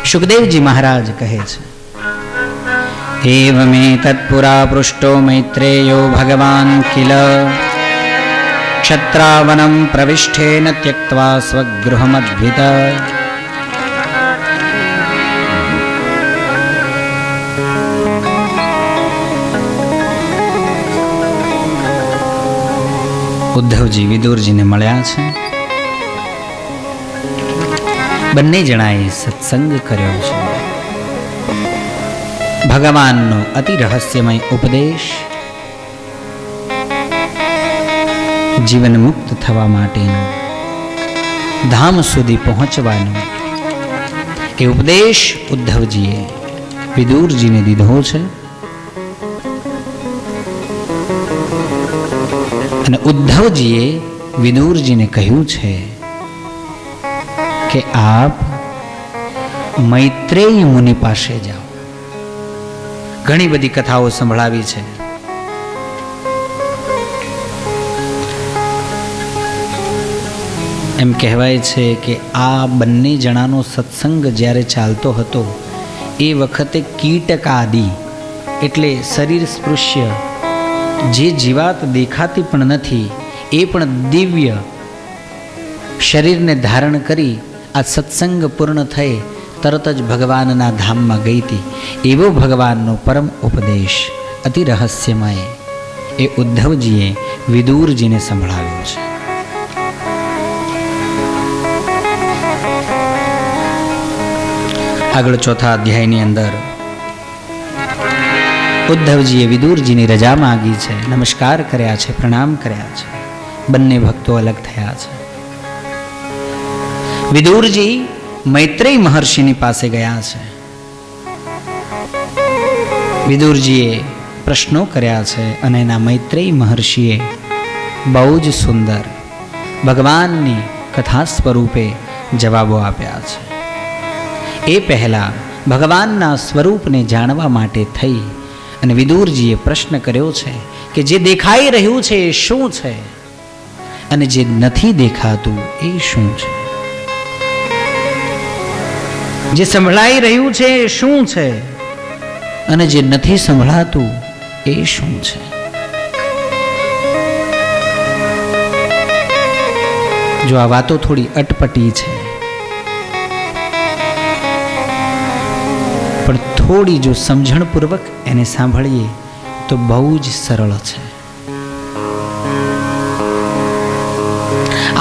સુખદેવજી મહારાજ કહે છે, એવમે તત્પુરા પૃષ્ટો મૈત્રેયો ભગવાન કિલ ક્ષત્રાવનમ પ્રવિષ્ઠેન ત્યક્ત્વા સ્વગૃહમદ્વિત. ઉદ્ધવજી વિદુરજીને મળ્યા છે. બંને જણાએ સત્સંગ કર્યો છે. ભગવાનનો અતિ રહસ્યમય ઉપદેશ, જીવન મુક્ત થવા માટેનો, ધામ સુધી પહોંચવાનો એ ઉપદેશ ઉદ્ધવજીએ વિદુરજીને દીધો છે. અને ઉદ્ધવજીએ વિદુરજીને કહ્યું છે કે આપ મૈત્રેય મુનિ પાસે જાઓ. ઘણી બધી કથાઓ સંભળાવી છે. એમ કહેવાય છે કે આ બંને જણાનો સત્સંગ જ્યારે ચાલતો હતો એ વખતે કીટકાદિ એટલે શરીર સ્પૃશ્ય જે જીવાત દેખાતી પણ નથી એ પણ દિવ્ય શરીરને ધારણ કરી આ સત્સંગ પૂર્ણ થઈ તરત જ ભગવાનના ધામમાં ગઈ હતી. એવો ભગવાનનો પરમ ઉપદેશ અતિ રહસ્યમય એ ઉદ્ધવજીએ વિદુરજીને સંભળાવ્યો છે. આગળ ચોથા અધ્યાયની અંદર ઉદ્ધવજીએ વિદુરજીની રજા માગી છે, નમસ્કાર કર્યા છે, પ્રણામ કર્યા છે. બંને ભક્તો અલગ થયા છે. વિદુરજી મૈત્રેય મહર્ષિની પાસે ગયા છે. વિદુરજીએ પ્રશ્નો કર્યા છે અને એના મૈત્રેય મહર્ષિએ બહુ જ સુંદર ભગવાનની કથા સ્વરૂપે જવાબો આપ્યા છે. એ પહેલા ભગવાનના સ્વરૂપને જાણવા માટે થઈ અને વિદુરજીએ પ્રશ્ન કર્યો છે કે જે દેખાઈ રહ્યું છે એ શું છે અને જે નથી દેખાતું એ શું છે? જે સંભળાઈ રહ્યું છે એ શું છે અને જે નથી સંભળાતું એ શું છે? જો આ વાતો થોડી અટપટી છે, પણ થોડી જો સમજણપૂર્વક એને સાંભળીએ તો બહુ જ સરળ છે.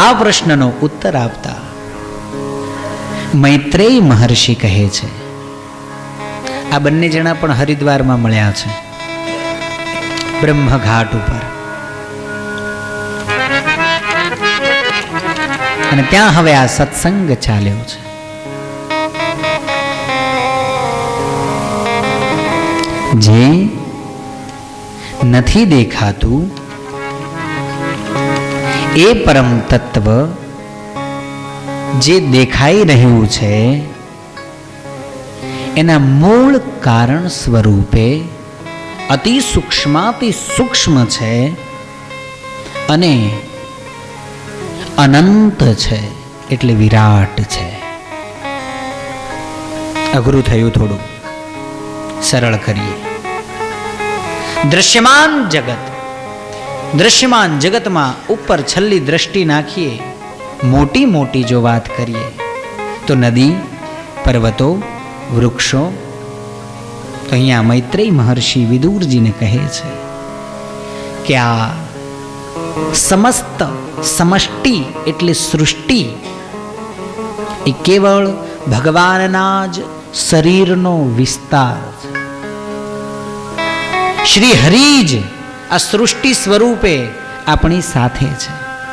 આ પ્રશ્નનો ઉત્તર આપતા મૈત્રેય મહર્ષિ કહે છે, આ બંને જણા પણ હરિદ્વારમાં મળ્યા છે, બ્રહ્મઘાટ ઉપર. અને ત્યાં હવે આ સત્સંગ ચાલ્યો છે. જે નથી દેખાતું એ પરમ તત્વ જે દેખાઈ રહ્યું છે એના મૂળ કારણ સ્વરૂપે અતિ સૂક્ષ્માતિ સૂક્ષ્મ છે અને અનંત છે, એટલે વિરાટ છે. અઘરું થયું થોડું, સરળ કરીએ. દ્રશ્યમાન જગત, દ્રશ્યમાન જગતમાં ઉપર છલ્લી દ્રષ્ટિ નાખીએ, મોટી મોટી જો વાત કરીએ તો નદી, પર્વતો, વૃક્ષો. તો અહીંયા મૈત્રેય મહર્ષિ વિદુરજીને કહે છે કે આ સમસ્ત સમષ્ટિ એટલે સૃષ્ટિ એ કેવળ ભગવાનના જ શરીરનો વિસ્તાર છે. શ્રી હરિ જ આ સૃષ્ટિ સ્વરૂપે આપણી સાથે છે.